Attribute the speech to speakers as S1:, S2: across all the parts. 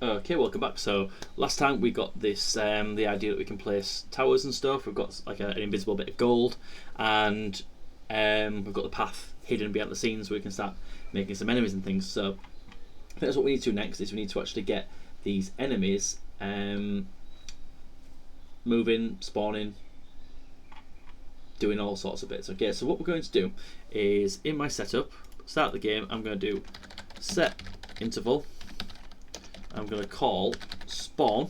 S1: Okay, welcome back. So last time we got this the idea that we can place towers and stuff. We've got like an invisible bit of gold, and we've got the path hidden behind the scenes, so we can start making some enemies and things. So I think that's what we need to do next. Is we need to actually get these enemies moving, spawning, doing all sorts of bits. Okay, so what we're going to do is in my setup, start the game. I'm going to do set interval. I'm going to call spawn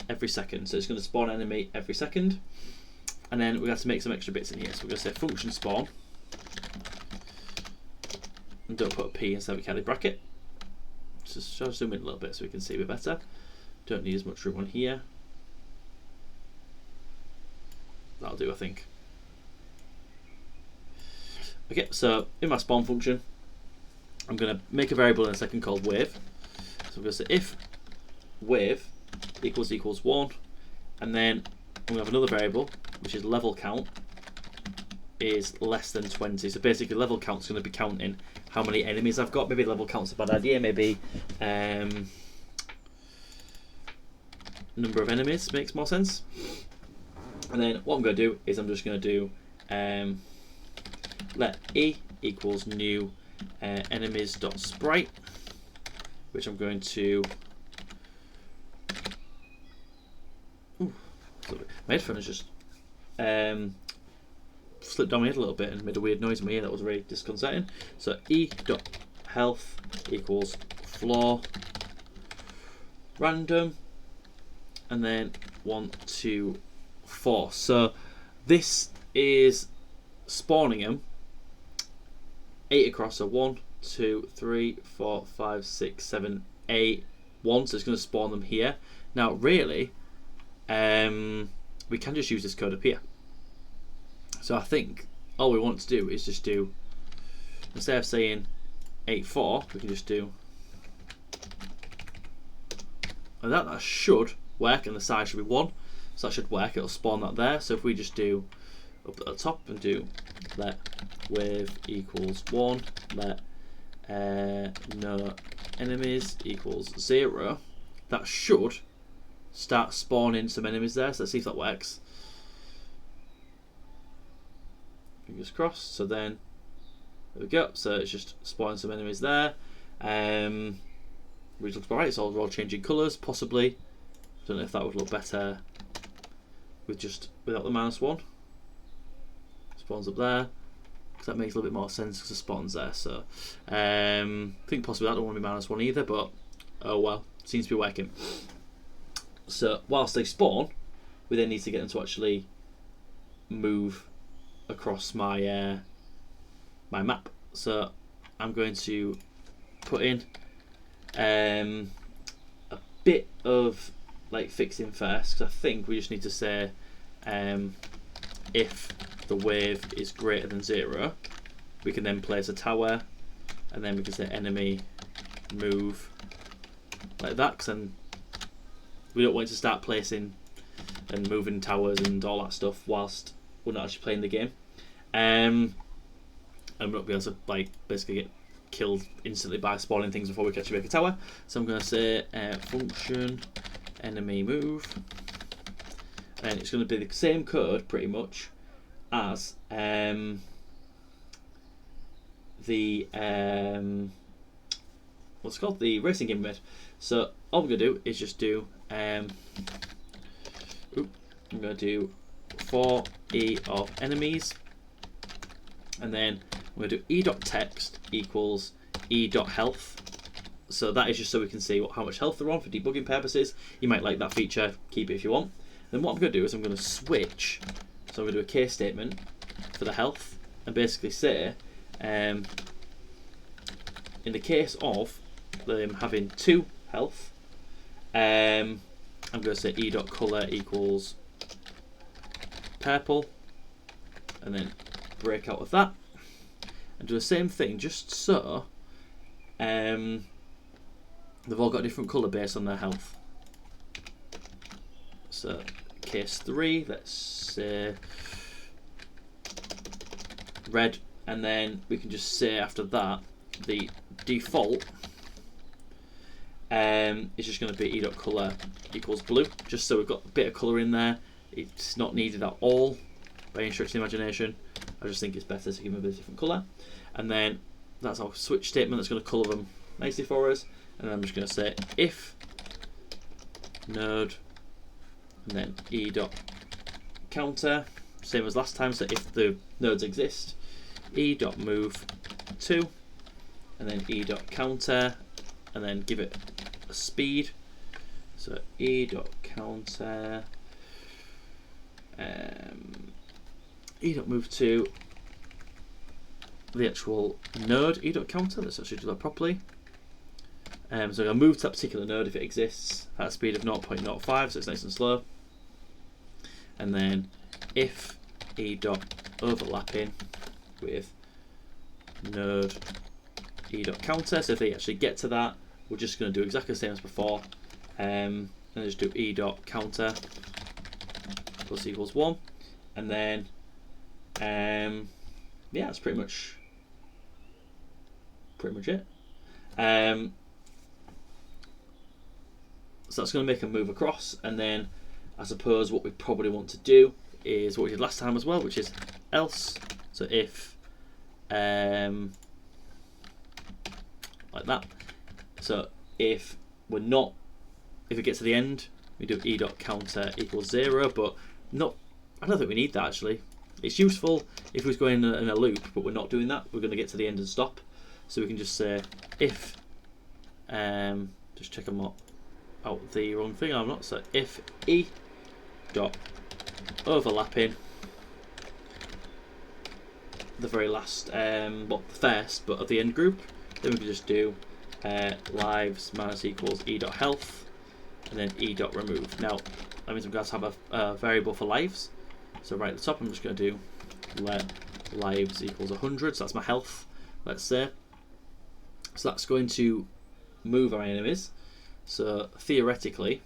S1: every second. So it's going to spawn an enemy every second. And then we have to make some extra bits in here. So we're going to say function spawn. And don't put a P instead of a curly bracket. Just try to zoom in a little bit so we can see a bit better. Don't need as much room on here. That'll do, I think. Okay, so in my spawn function, I'm going to make a variable in a second called wave. So I'm going to say if wave equals 1, and then we have another variable which is level count is less than 20. So basically level count is going to be counting how many enemies I've got. Maybe level count's a bad idea. Maybe number of enemies makes more sense. And then what I'm going to do is I'm just going to do let e equals new enemies.sprite, which I'm going to. Ooh, my headphone has just slipped down my head a little bit and made a weird noise in my ear. That was very disconcerting. So e.health equals floor random, and then 1, 2, 4. So this is spawning them 8 across. So 1, 2, 3, 4, 5, 6, 7, 8, 1. So it's going to spawn them here. Now, really, we can just use this code up here. So I think all we want to do is just do, instead of saying 8, 4, we can just do, and that should work, and the size should be 1. So that should work. It'll spawn that there. So if we just do up at the top and do let wave equals 1, let no enemies equals 0, that should start spawning some enemies there. So let's see if that works. Fingers crossed. So then there we go. So it's just spawning some enemies there. Which looks alright. It's all changing colours, possibly. I don't know if that would look better with just without the -1. Spawns up there, because that makes a little bit more sense because the spawns there. So I think possibly that don't want to be -1 either, but oh well, seems to be working. So whilst they spawn, we then need to get them to actually move across my my map. So I'm going to put in a bit of like fixing first, because I think we just need to say if the wave is greater than 0, we can then place a tower, and then we can say enemy move like that, because then we don't want to start placing and moving towers and all that stuff whilst we're not actually playing the game, and we're not be able to like basically get killed instantly by spawning things before we can actually make a tower. So I'm going to say function enemy move, and it's going to be the same code pretty much as the what's it called, the racing game we made. So all we're going to do is just do I'm going to do for e of enemies, and then we're going to do e.text equals e.health. So that is just so we can see how much health they're on for debugging purposes. You might like that feature, keep it if you want. Then what I'm going to do is I'm going to switch. So I'm going to do a case statement for the health, and basically say in the case of them having 2 health, I'm going to say e.color equals purple, and then break out of that, and do the same thing just so they've all got a different colour based on their health. So case 3, let's say red, and then we can just say after that the default it's just going to be e.color equals blue, just so we've got a bit of colour in there. It's not needed at all by any stretch of the imagination. I just think it's better to give them a bit of different colour. And then that's our switch statement that's going to colour them nicely for us. And then I'm just going to say if node and then e.counter, same as last time, so if the nodes exist, e.move to, and then e.counter, and then give it a speed. So e.counter, e.move to the actual node e.counter. Let's actually do that properly. So I'm going to move to that particular node if it exists at a speed of 0.05, so it's nice and slow. And then if e.overlapping with node e.counter, so if they actually get to that, we're just going to do exactly the same as before, and just do e.counter plus equals 1, and then yeah, that's pretty much it. So that's going to make a move across, and then I suppose what we probably want to do is what we did last time as well, which is else. So if like that. So if we're not, if it gets to the end, we do e.counter equals 0, but not. I don't think we need that actually. It's useful if we're going in a loop, but we're not doing that. We're going to get to the end and stop. So we can just say if, just check I'm not out the wrong thing. I'm not. So if e dot overlapping the very last, well, the first, but of the end group, then we can just do lives minus equals e dot health, and then e dot remove. Now that means I'm going to have a variable for lives. So right at the top, I'm just going to do let lives equals 100. So that's my health, let's say. So that's going to move our enemies. So theoretically,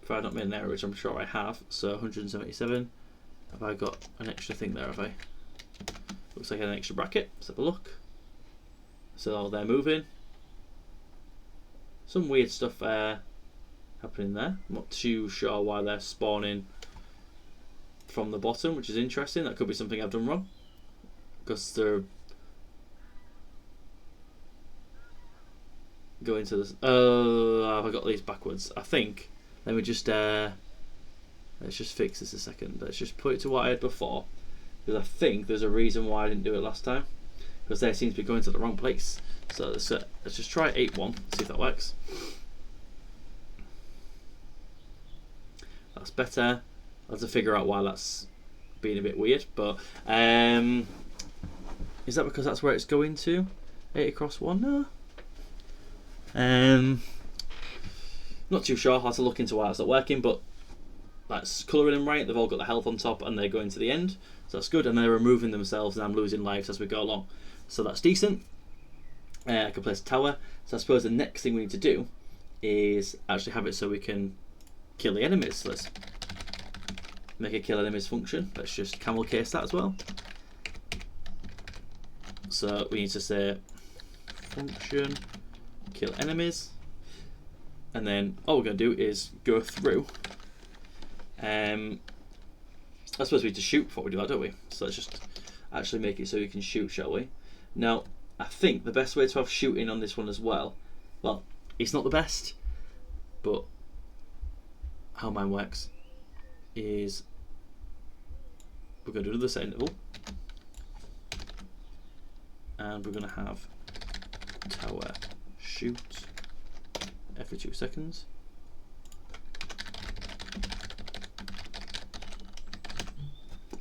S1: if I've not made an error, which I'm sure I have, so 177. Have I got an extra thing there? Have I? Looks like an extra bracket. Let's have a look. So they're moving. Some weird stuff happening there. I'm not too sure why they're spawning from the bottom, which is interesting. That could be something I've done wrong, because they're going to this. Oh, have I got these backwards? I think. Let me just let's just fix this a second. Let's just put it to what I had before, because I think there's a reason why I didn't do it last time, because they seem to be going to the wrong place. So let's just try 8.1, see if that works. That's better. I'll have to figure out why that's being a bit weird, but is that because that's where it's going to? 8 across 1? No. Not too sure. I'll have to look into why it's not working, but that's colouring them right. They've all got the health on top and they're going to the end, so that's good, and they're removing themselves and I'm losing lives as we go along, so that's decent. I can place a tower, so I suppose the next thing we need to do is actually have it so we can kill the enemies. So let's make a kill enemies function. Let's just camel case that as well. So we need to say function kill enemies, and then all we're going to do is go through. I suppose we need to shoot before we do that, don't we? So let's just actually make it so we can shoot, shall we? Now, I think the best way to have shooting on this one as well, it's not the best, but how mine works is we're going to do the same interval, and we're going to have tower shoot every 2 seconds.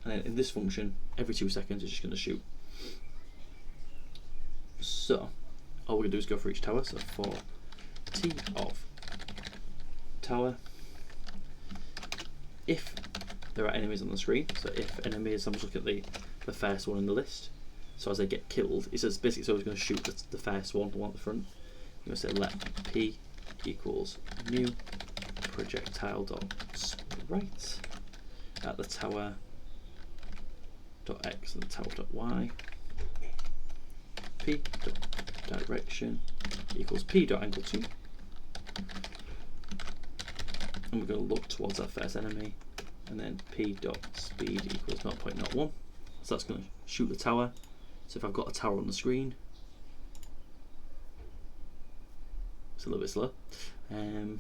S1: And then in this function, every 2 seconds it's just going to shoot. So all we're going to do is go for each tower. So for t of tower, if there are enemies on the screen, so if enemies, I'm just looking at the first one in the list. So as they get killed, it says basically, so it's going to shoot the first one, the one at the front. You're going to say let p equals new projectile dot sprite at the tower dot x and the tower dot y, p dot direction equals p dot angle 2, and we're going to look towards our first enemy, and then p dot speed equals 0.01. So that's going to shoot the tower. So if I've got a tower on the screen, it's a little bit slow. It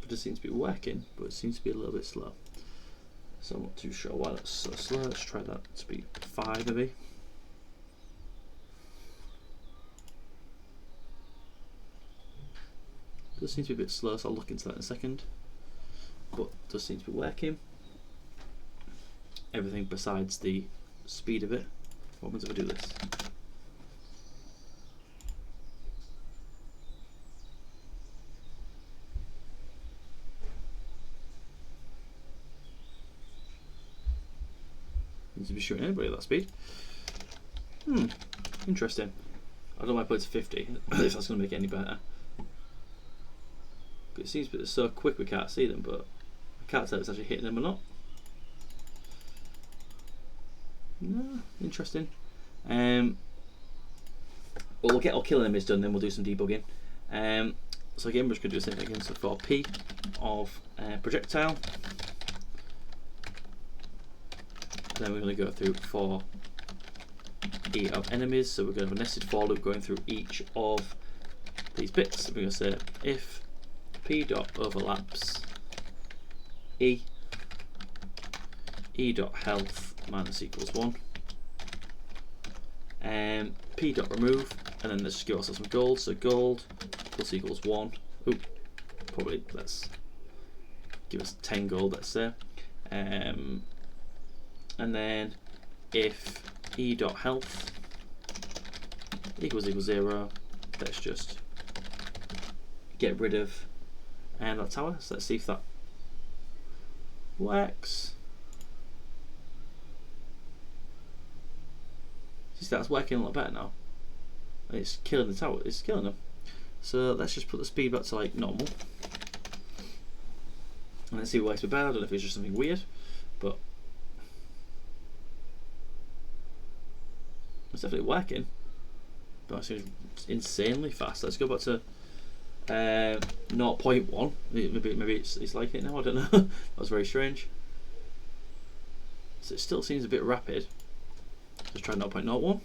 S1: does seem to be working, but it seems to be a little bit slow. So I'm not too sure why that's so slow. Let's try that to be 5 maybe. It does seem to be a bit slow, so I'll look into that in a second. But it does seem to be working. Everything besides the speed of it. What happens if I do this? Seems to be shooting anybody at that speed. Interesting. I don't know why I put it to 50, if that's going to make it any better. It seems to be so quick we can't see them, but I can't tell if it's actually hitting them or not. No, interesting. Well, we'll get our kill enemies done, then we'll do some debugging. So again, we're just going to do the same thing again. So for P of projectile, then we're going to go through for E of enemies. So we're going to have a nested for loop going through each of these bits. We're going to say if P dot overlaps E dot health minus equals 1, and P dot remove, and then let's just give ourselves some gold. So gold plus equals 1. Oop, probably let's give us 10 gold, let's say. And then if E dot health equals 0, let's just get rid of that tower. So let's see if that works. That's working a lot better now. It's killing the tower. It's killing them. So let's just put the speed back to like normal, and let's see what works a bit better. I don't know if it's just something weird, but it's definitely working. But it seems insanely fast. Let's go back to 0.1. Maybe it's like it now. I don't know. That was very strange. So it still seems a bit rapid. Let's try 0.01.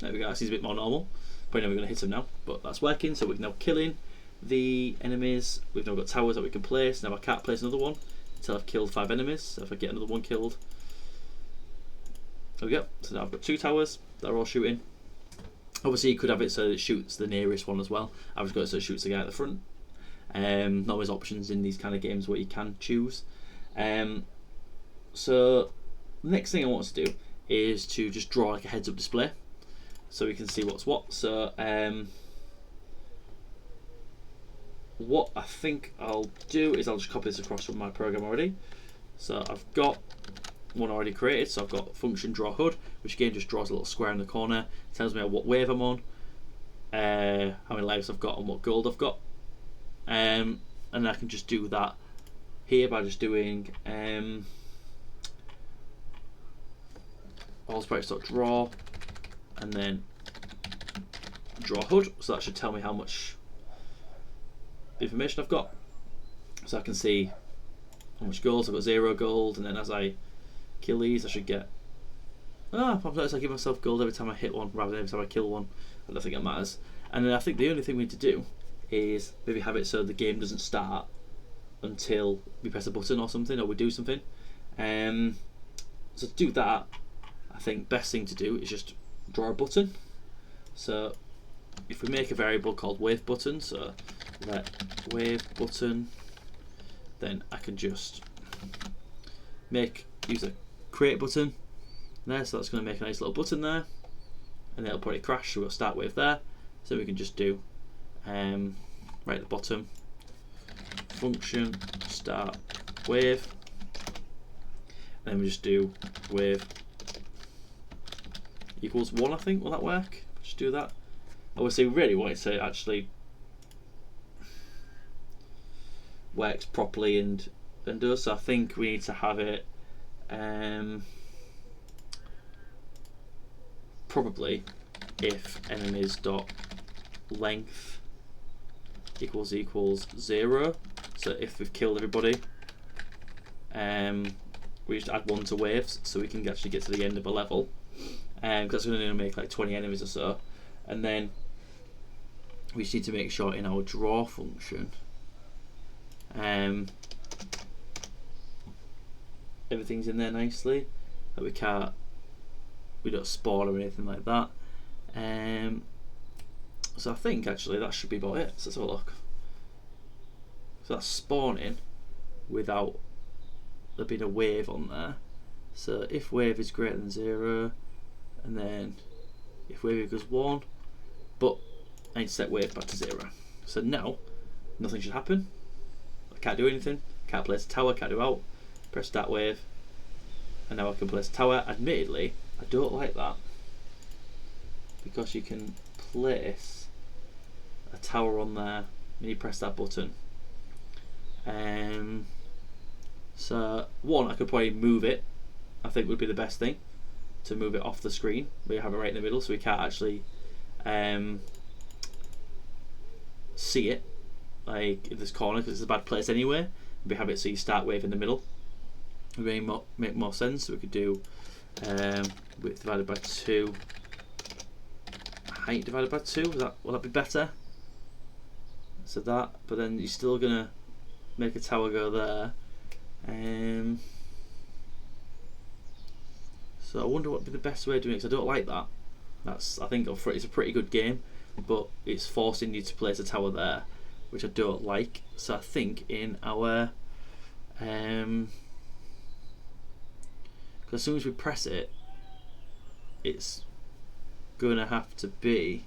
S1: There we go, that seems a bit more normal. Probably never going to hit them now, but that's working. So we're now killing the enemies. We've now got towers that we can place. Now I can't place another one until I've killed 5 enemies. So if I get another one killed, there we go. So now I've got 2 towers that are all shooting. Obviously you could have it so it shoots the nearest one as well. I've just got it so it shoots the guy at the front. Not always options in these kind of games where you can choose. So the next thing I want to do is to just draw like a heads up display so we can see what's what. So what I think I'll do is I'll just copy this across from my program already. So I've got one already created. So I've got function draw HUD, which again just draws a little square in the corner, tells me what wave I'm on, how many lives I've got and what gold I've got, and I can just do that here by just doing allsprites.draw and then draw HUD. So that should tell me how much information I've got. So I can see how much gold. So I've got 0 gold, and then as I kill these I should get I've noticed I give myself gold every time I hit one rather than every time I kill one. I don't think it matters. And then I think the only thing we need to do is maybe have it so the game doesn't start until we press a button or something, or we do something. So to do that, I think best thing to do is just draw a button. So if we make a variable called wave button, so let wave button, then I can just use a create button there. So that's going to make a nice little button there, and it'll probably crash. So we'll start wave there. So we can just do right at the bottom, function start wave, and then we just do wave equals 1. I think will that work? Just do that. Obviously, we really want it to actually works properly and does. So I think we need to have it probably if enemies dot length equals 0. So if we've killed everybody, we just add 1 to waves so we can actually get to the end of a level. Because that's going to make like 20 enemies or so. And then we just need to make sure in our draw function everything's in there nicely, that we don't spawn or anything like that. So I think actually that should be about it. So let's have a look. So that's spawning without there being a wave on there. So if wave is greater than 0, and then if wave equals 1, but I need to set wave back to 0. So now nothing should happen. I can't do anything. Can't place a tower. Can't do out. Press start wave, and now I can place a tower. Admittedly, I don't like that because you can place a tower on there when you press that button. So one, I could probably move it. I think would be the best thing, to move it off the screen where you have it right in the middle, so we can't actually see it like in this corner, because it's a bad place anyway. We have it so you start wave in the middle. It would make more sense. So we could do width divided by 2, height divided by 2. Will that be better? So that, but then you're still gonna make a tower go there. So I wonder what would be the best way of doing it, because I don't like that. I think it's a pretty good game, but it's forcing you to place a tower there, which I don't like. So I think in our because as soon as we press it, it's gonna have to be,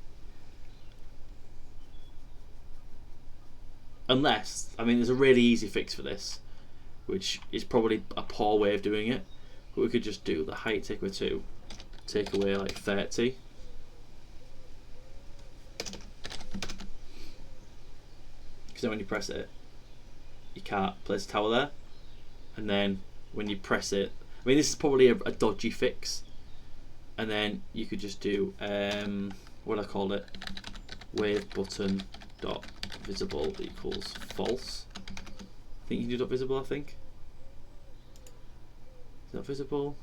S1: unless, I mean, there's a really easy fix for this, which is probably a poor way of doing it, but we could just do the height take away 2, take away like 30. Because then when you press it, you can't place a tower there, and then when you press it, I mean, this is probably a dodgy fix, and then you could just do what I call it, wave button dot visible equals false. I think you can do dot visible. I think is that visible.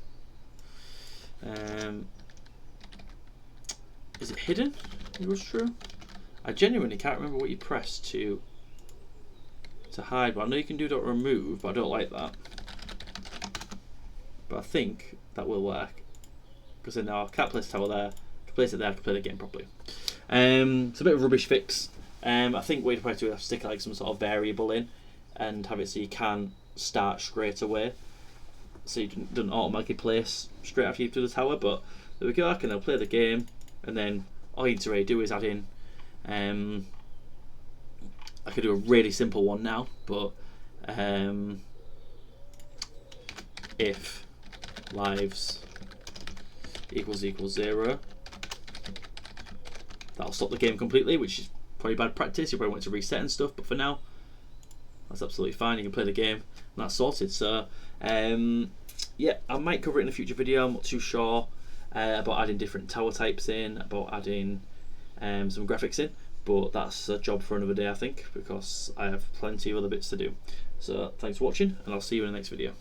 S1: Is it hidden? It was true. I genuinely can't remember what you press to hide, but I know you can do dot remove, but I don't like that. But I think that will work, because then now I can't place a tower there. To place it there, I can play the game properly. It's a bit of a rubbish fix. I think what you'd probably do is stick like some sort of variable in and have it so you can start straight away, so you don't automatically place straight after you do the tower. But there we go. I can now play the game, and then all you need to really do is add in. I could do a really simple one now, but if lives equals 0, that'll stop the game completely, which is probably bad practice. You probably want to reset and stuff, but for now that's absolutely fine. You can play the game and that's sorted. So yeah, I might cover it in a future video. I'm not too sure about adding different tower types in, about adding some graphics in, but that's a job for another day, I think, because I have plenty of other bits to do. So thanks for watching, and I'll see you in the next video.